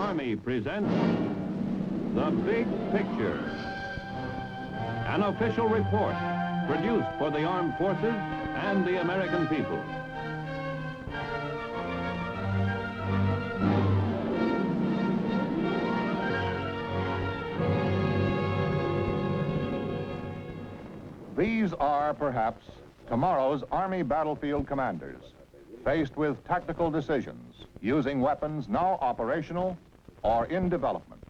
Army presents The Big Picture, an official report produced for the armed forces and the American people. These are, perhaps, tomorrow's Army battlefield commanders, faced with tactical decisions, using weapons now operational or in development.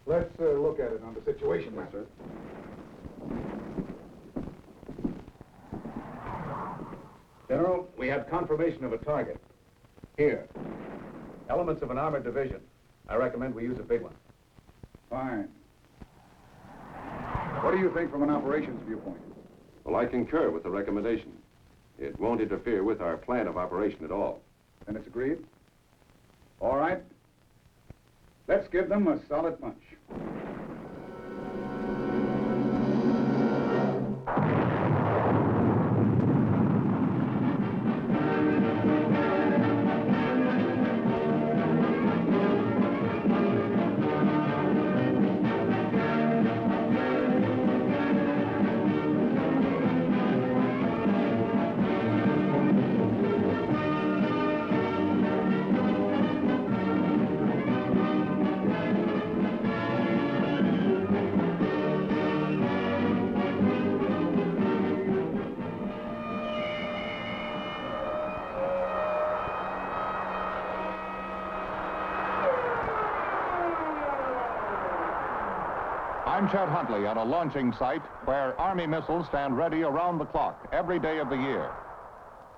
Let's look at it on the situation map. Sir. General, we have confirmation of a target. Here. Elements of an armored division. I recommend we use a big one. Fine. What do you think from an operations viewpoint? Well, I concur with the recommendation. It won't interfere with our plan of operation at all. Then it's agreed? All right. Let's give them a solid punch. I'm Chet Huntley at a launching site where Army missiles stand ready around the clock every day of the year.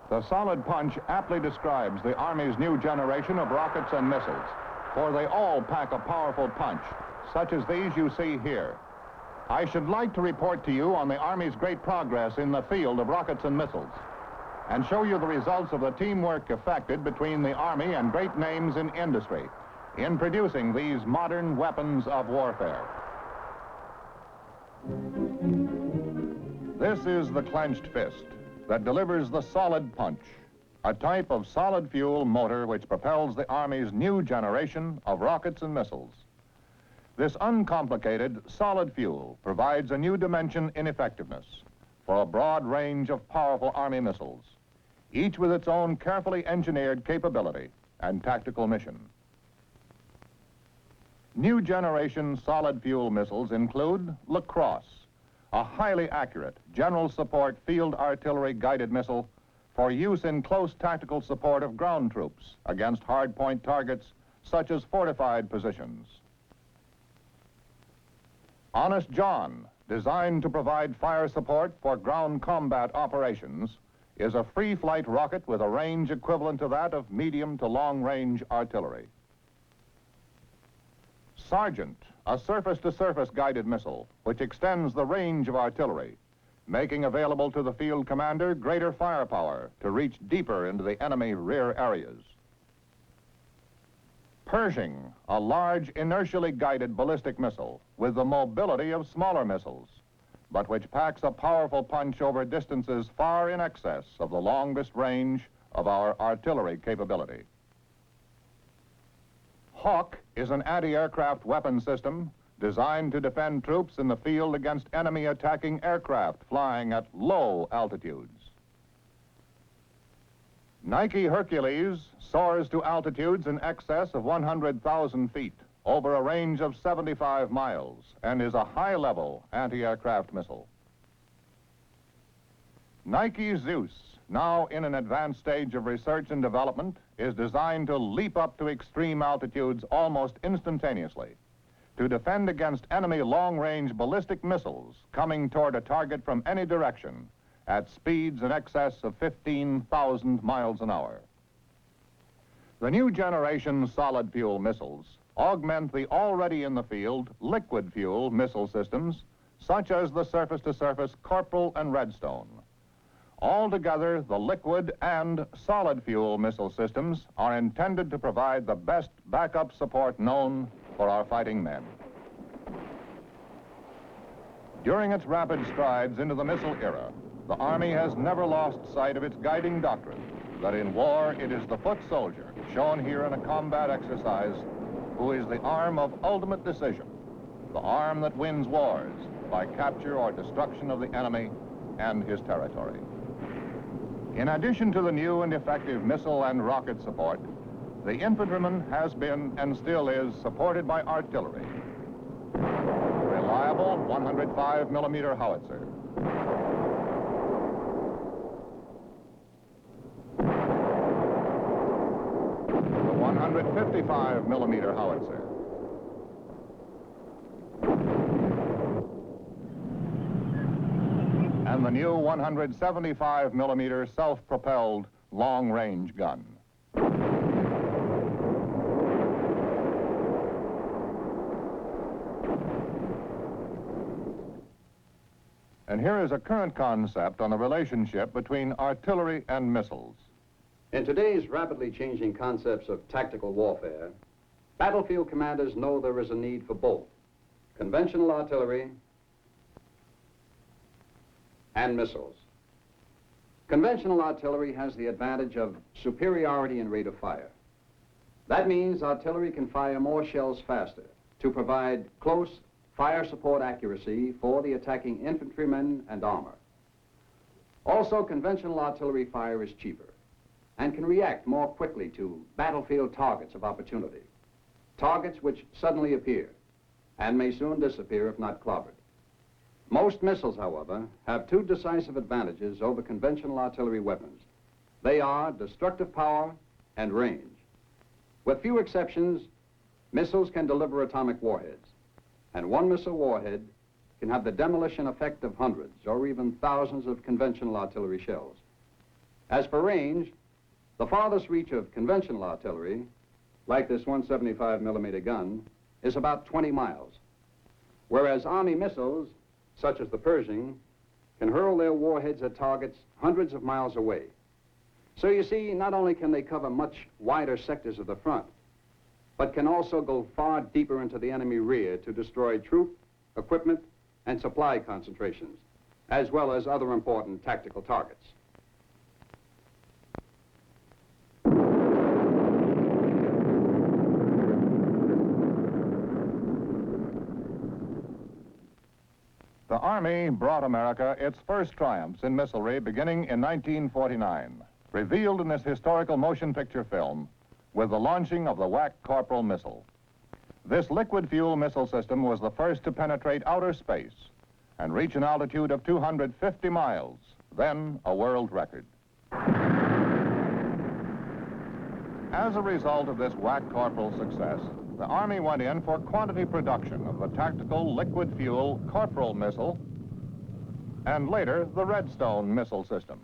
The solid punch aptly describes the Army's new generation of rockets and missiles, for they all pack a powerful punch, such as these you see here. I should like to report to you on the Army's great progress in the field of rockets and missiles, and show you the results of the teamwork effected between the Army and great names in industry in producing these modern weapons of warfare. This is the clenched fist that delivers the solid punch, a type of solid fuel motor which propels the Army's new generation of rockets and missiles. This uncomplicated solid fuel provides a new dimension in effectiveness for a broad range of powerful Army missiles, each with its own carefully engineered capability and tactical mission. New generation solid fuel missiles include Lacrosse, a highly accurate general support field artillery guided missile for use in close tactical support of ground troops against hardpoint targets such as fortified positions. Honest John, designed to provide fire support for ground combat operations, is a free flight rocket with a range equivalent to that of medium to long range artillery. Sergeant, a surface-to-surface guided missile, which extends the range of artillery, making available to the field commander greater firepower to reach deeper into the enemy rear areas. Pershing, a large inertially guided ballistic missile with the mobility of smaller missiles, but which packs a powerful punch over distances far in excess of the longest range of our artillery capability. Hawk is an anti-aircraft weapon system designed to defend troops in the field against enemy attacking aircraft flying at low altitudes. Nike Hercules soars to altitudes in excess of 100,000 feet over a range of 75 miles and is a high-level anti-aircraft missile. Nike Zeus, now in an advanced stage of research and development, is designed to leap up to extreme altitudes almost instantaneously to defend against enemy long-range ballistic missiles coming toward a target from any direction at speeds in excess of 15,000 miles an hour. The new generation solid fuel missiles augment the already in the field liquid fuel missile systems such as the surface-to-surface Corporal and Redstone. Altogether, the liquid and solid fuel missile systems are intended to provide the best backup support known for our fighting men. During its rapid strides into the missile era, the Army has never lost sight of its guiding doctrine, that in war it is the foot soldier, shown here in a combat exercise, who is the arm of ultimate decision, the arm that wins wars by capture or destruction of the enemy and his territory. In addition to the new and effective missile and rocket support, the infantryman has been and still is supported by artillery. Reliable 105-millimeter howitzer. The 155-millimeter howitzer. And the new 175-millimeter self-propelled long-range gun. And here is a current concept on the relationship between artillery and missiles. In today's rapidly changing concepts of tactical warfare, battlefield commanders know there is a need for both conventional artillery and missiles. Conventional artillery has the advantage of superiority in rate of fire. That means artillery can fire more shells faster to provide close fire support accuracy for the attacking infantrymen and armor. Also, conventional artillery fire is cheaper and can react more quickly to battlefield targets of opportunity, targets which suddenly appear and may soon disappear if not clobbered. Most missiles, however, have two decisive advantages over conventional artillery weapons. They are destructive power and range. With few exceptions, missiles can deliver atomic warheads, and one missile warhead can have the demolition effect of hundreds or even thousands of conventional artillery shells. As for range, the farthest reach of conventional artillery, like this 175-millimeter gun, is about 20 miles, whereas Army missiles, such as the Pershing, can hurl their warheads at targets hundreds of miles away. So you see, not only can they cover much wider sectors of the front, but can also go far deeper into the enemy rear to destroy troop, equipment, and supply concentrations, as well as other important tactical targets. The Army brought America its first triumphs in missilery beginning in 1949, revealed in this historical motion picture film with the launching of the WAC Corporal missile. This liquid fuel missile system was the first to penetrate outer space and reach an altitude of 250 miles, then a world record. As a result of this WAC Corporal success, the Army went in for quantity production of the tactical liquid fuel Corporal missile and later the Redstone missile system.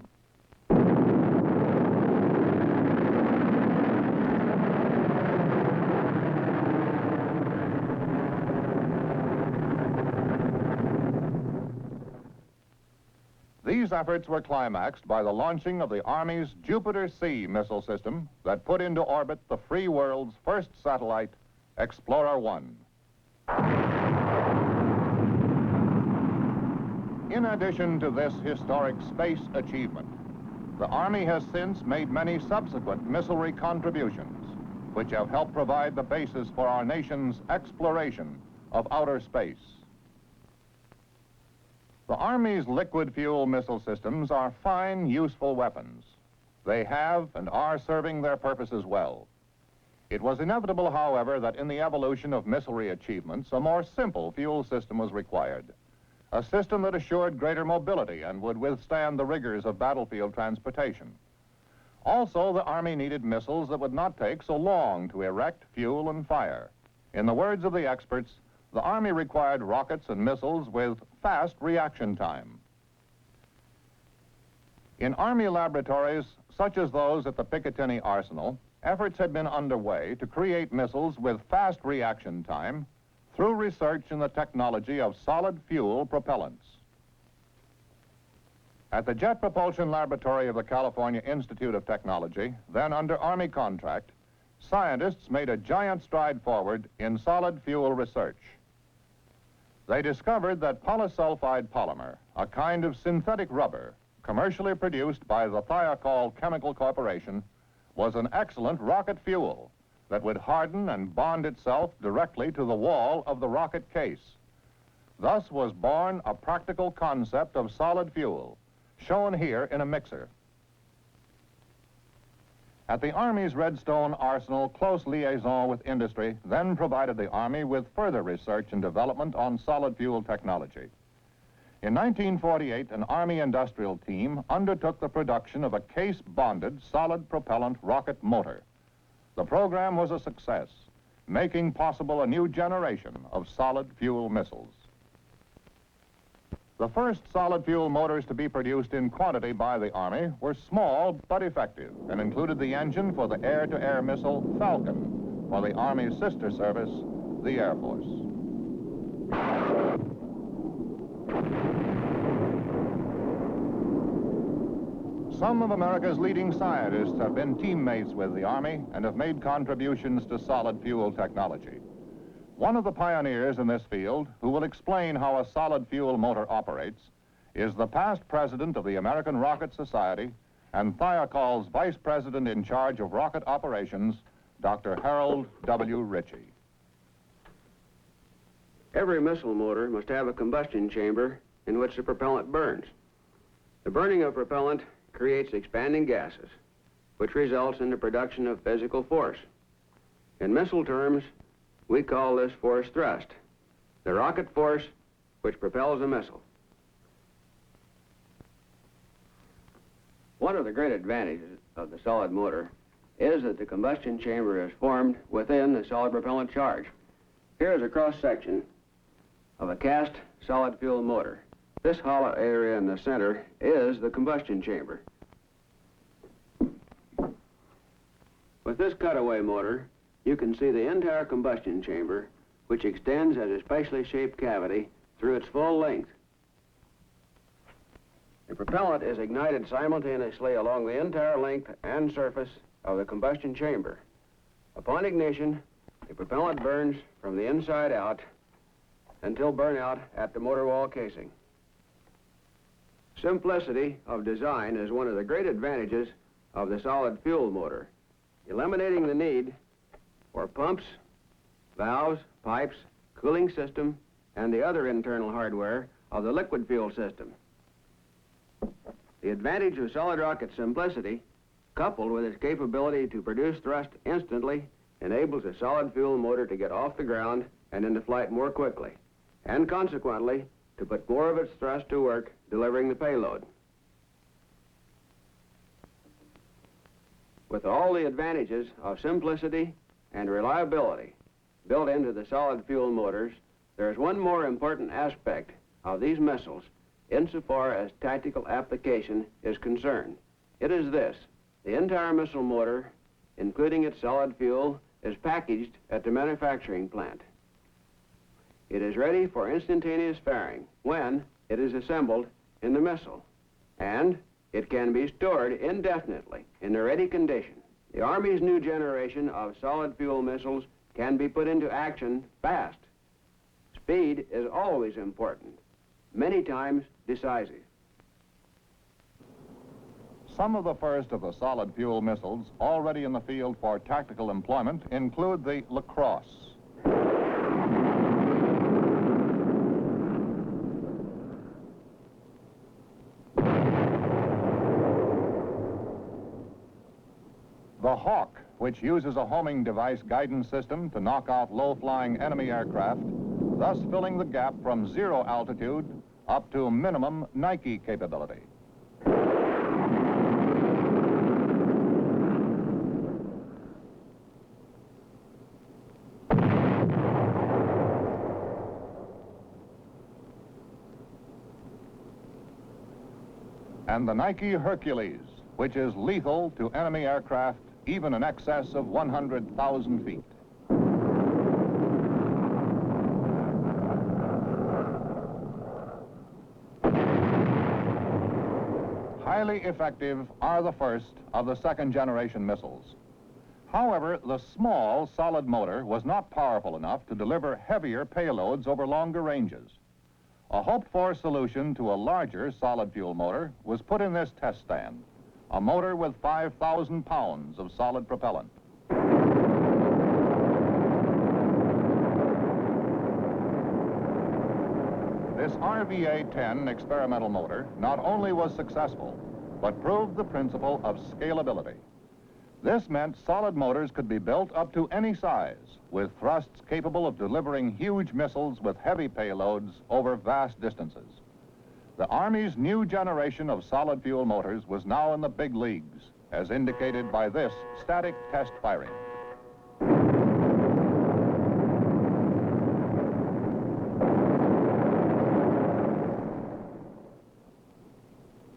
These efforts were climaxed by the launching of the Army's Jupiter-C missile system that put into orbit the free world's first satellite, Explorer 1. In addition to this historic space achievement, the Army has since made many subsequent missilery contributions, which have helped provide the basis for our nation's exploration of outer space. The Army's liquid fuel missile systems are fine, useful weapons. They have and are serving their purposes well. It was inevitable, however, that in the evolution of missilery achievements, a more simple fuel system was required. A system that assured greater mobility and would withstand the rigors of battlefield transportation. Also, the Army needed missiles that would not take so long to erect, fuel, and fire. In the words of the experts, the Army required rockets and missiles with fast reaction time. In Army laboratories, such as those at the Picatinny Arsenal, efforts had been underway to create missiles with fast reaction time through research in the technology of solid fuel propellants. At the Jet Propulsion Laboratory of the California Institute of Technology, then under Army contract, scientists made a giant stride forward in solid fuel research. They discovered that polysulfide polymer, a kind of synthetic rubber commercially produced by the Thiokol Chemical Corporation, was an excellent rocket fuel that would harden and bond itself directly to the wall of the rocket case. Thus was born a practical concept of solid fuel, shown here in a mixer. At the Army's Redstone Arsenal, close liaison with industry then provided the Army with further research and development on solid fuel technology. In 1948, an Army industrial team undertook the production of a case-bonded solid propellant rocket motor. The program was a success, making possible a new generation of solid fuel missiles. The first solid fuel motors to be produced in quantity by the Army were small but effective and included the engine for the air-to-air missile Falcon for the Army's sister service, the Air Force. Some of America's leading scientists have been teammates with the Army and have made contributions to solid fuel technology. One of the pioneers in this field, who will explain how a solid fuel motor operates, is the past president of the American Rocket Society and Thiokol's vice president in charge of rocket operations, Dr. Harold W. Ritchie. Every missile motor must have a combustion chamber in which the propellant burns. The burning of propellant creates expanding gases, which results in the production of physical force. In missile terms, we call this force thrust, the rocket force which propels a missile. One of the great advantages of the solid motor is that the combustion chamber is formed within the solid propellant charge. Here is a cross-section of a cast solid fuel motor. This hollow area in the center is the combustion chamber. With this cutaway motor, you can see the entire combustion chamber, which extends as a specially shaped cavity through its full length. The propellant is ignited simultaneously along the entire length and surface of the combustion chamber. Upon ignition, the propellant burns from the inside out until burnout at the motor wall casing. Simplicity of design is one of the great advantages of the solid fuel motor, eliminating the need for pumps, valves, pipes, cooling system, and the other internal hardware of the liquid fuel system. The advantage of solid rocket simplicity, coupled with its capability to produce thrust instantly, enables a solid fuel motor to get off the ground and into flight more quickly, and consequently, to put more of its thrust to work delivering the payload. With all the advantages of simplicity and reliability built into the solid fuel motors, there is one more important aspect of these missiles insofar as tactical application is concerned. It is this: the entire missile motor, including its solid fuel, is packaged at the manufacturing plant. It is ready for instantaneous firing when it is assembled in the missile, and it can be stored indefinitely in a ready condition. The Army's new generation of solid fuel missiles can be put into action fast. Speed is always important, many times decisive. Some of the first of the solid fuel missiles already in the field for tactical employment include the Lacrosse. The Hawk, which uses a homing device guidance system to knock out low-flying enemy aircraft, thus filling the gap from 0 altitude up to minimum Nike capability. And the Nike Hercules, which is lethal to enemy aircraft even in excess of 100,000 feet. Highly effective are the first of the second-generation missiles. However, the small solid motor was not powerful enough to deliver heavier payloads over longer ranges. A hoped-for solution to a larger solid fuel motor was put in this test stand, a motor with 5,000 pounds of solid propellant. This RVA-10 experimental motor not only was successful, but proved the principle of scalability. This meant solid motors could be built up to any size, with thrusts capable of delivering huge missiles with heavy payloads over vast distances. The Army's new generation of solid fuel motors was now in the big leagues, as indicated by this static test firing.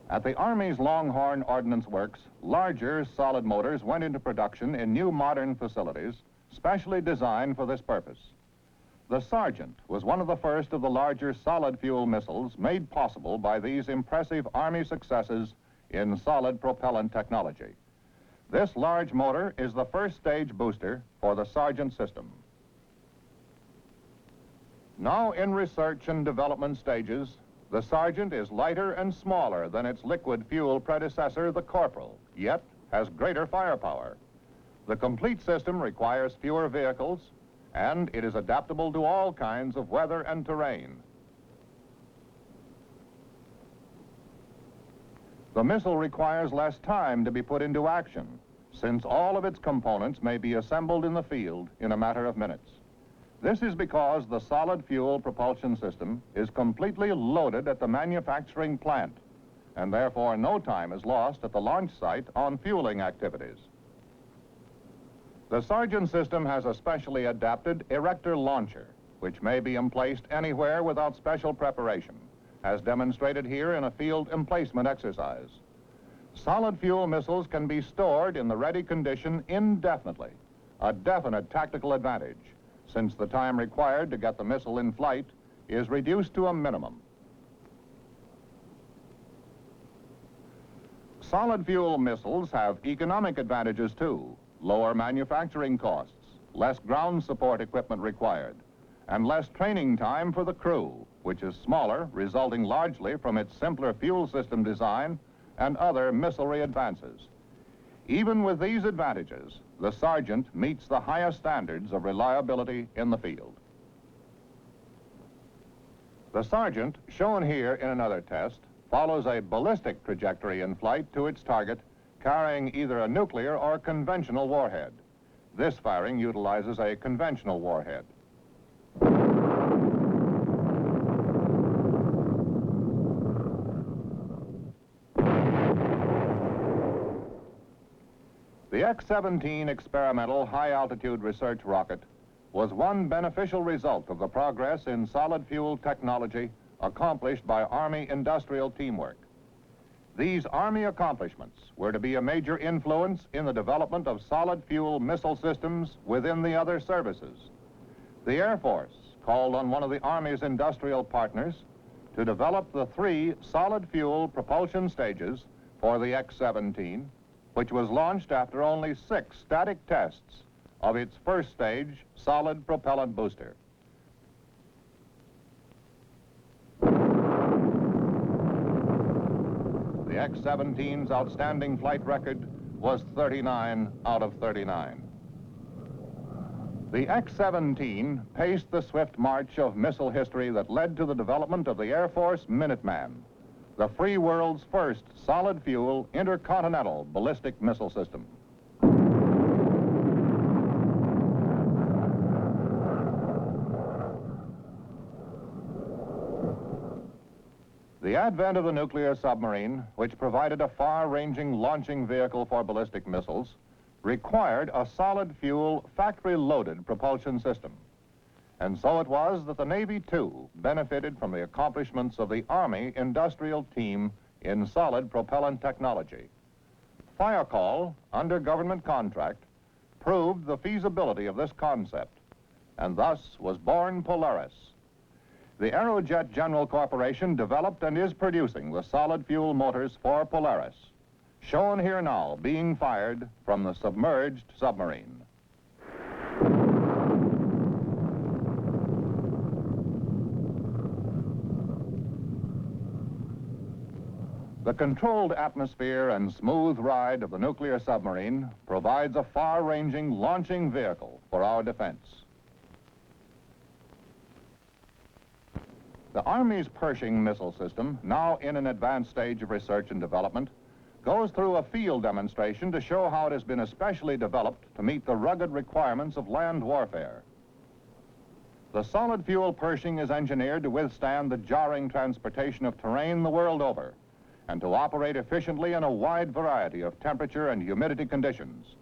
At the Army's Longhorn Ordnance Works, larger solid motors went into production in new modern facilities, specially designed for this purpose. The Sergeant was one of the first of the larger solid fuel missiles made possible by these impressive Army successes in solid propellant technology. This large motor is the first stage booster for the Sergeant system. Now in research and development stages, the Sergeant is lighter and smaller than its liquid fuel predecessor, the Corporal, yet has greater firepower. The complete system requires fewer vehicles, and it is adaptable to all kinds of weather and terrain. The missile requires less time to be put into action, since all of its components may be assembled in the field in a matter of minutes. This is because the solid fuel propulsion system is completely loaded at the manufacturing plant, and therefore no time is lost at the launch site on fueling activities. The Sergeant system has a specially adapted erector launcher, which may be emplaced anywhere without special preparation, as demonstrated here in a field emplacement exercise. Solid fuel missiles can be stored in the ready condition indefinitely, a definite tactical advantage, since the time required to get the missile in flight is reduced to a minimum. Solid fuel missiles have economic advantages too: lower manufacturing costs, less ground support equipment required, and less training time for the crew, which is smaller, resulting largely from its simpler fuel system design and other missilery advances. Even with these advantages, the Sergeant meets the highest standards of reliability in the field. The Sergeant, shown here in another test, follows a ballistic trajectory in flight to its target, carrying either a nuclear or conventional warhead. This firing utilizes a conventional warhead. The X-17 experimental high-altitude research rocket was one beneficial result of the progress in solid fuel technology accomplished by Army industrial teamwork. These Army accomplishments were to be a major influence in the development of solid fuel missile systems within the other services. The Air Force called on one of the Army's industrial partners to develop the 3 solid fuel propulsion stages for the X-17, which was launched after only 6 static tests of its first stage solid propellant booster. The X-17's outstanding flight record was 39 out of 39. The X-17 paced the swift march of missile history that led to the development of the Air Force Minuteman, the free world's first solid fuel intercontinental ballistic missile system. The advent of the nuclear submarine, which provided a far-ranging launching vehicle for ballistic missiles, required a solid fuel factory-loaded propulsion system. And so it was that the Navy, too, benefited from the accomplishments of the Army industrial team in solid propellant technology. Firecall, under government contract, proved the feasibility of this concept, and thus was born Polaris. The Aerojet General Corporation developed and is producing the solid fuel motors for Polaris, shown here now being fired from the submerged submarine. The controlled atmosphere and smooth ride of the nuclear submarine provides a far-ranging launching vehicle for our defense. The Army's Pershing missile system, now in an advanced stage of research and development, goes through a field demonstration to show how it has been especially developed to meet the rugged requirements of land warfare. The solid-fuel Pershing is engineered to withstand the jarring transportation of terrain the world over and to operate efficiently in a wide variety of temperature and humidity conditions.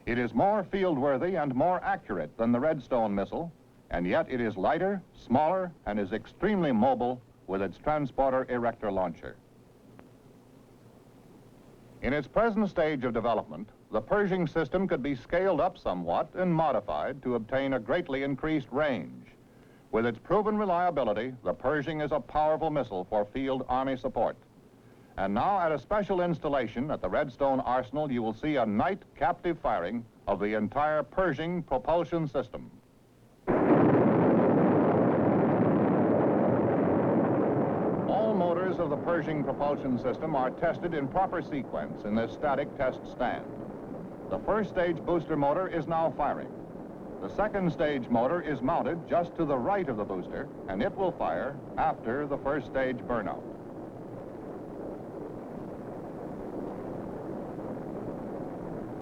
It is more field-worthy and more accurate than the Redstone missile, and yet it is lighter, smaller, and is extremely mobile with its transporter erector launcher. In its present stage of development, the Pershing system could be scaled up somewhat and modified to obtain a greatly increased range. With its proven reliability, the Pershing is a powerful missile for field Army support. And now at a special installation at the Redstone Arsenal, you will see a night captive firing of the entire Pershing propulsion system. All motors of the Pershing propulsion system are tested in proper sequence in this static test stand. The first stage booster motor is now firing. The second stage motor is mounted just to the right of the booster, and it will fire after the first stage burnout.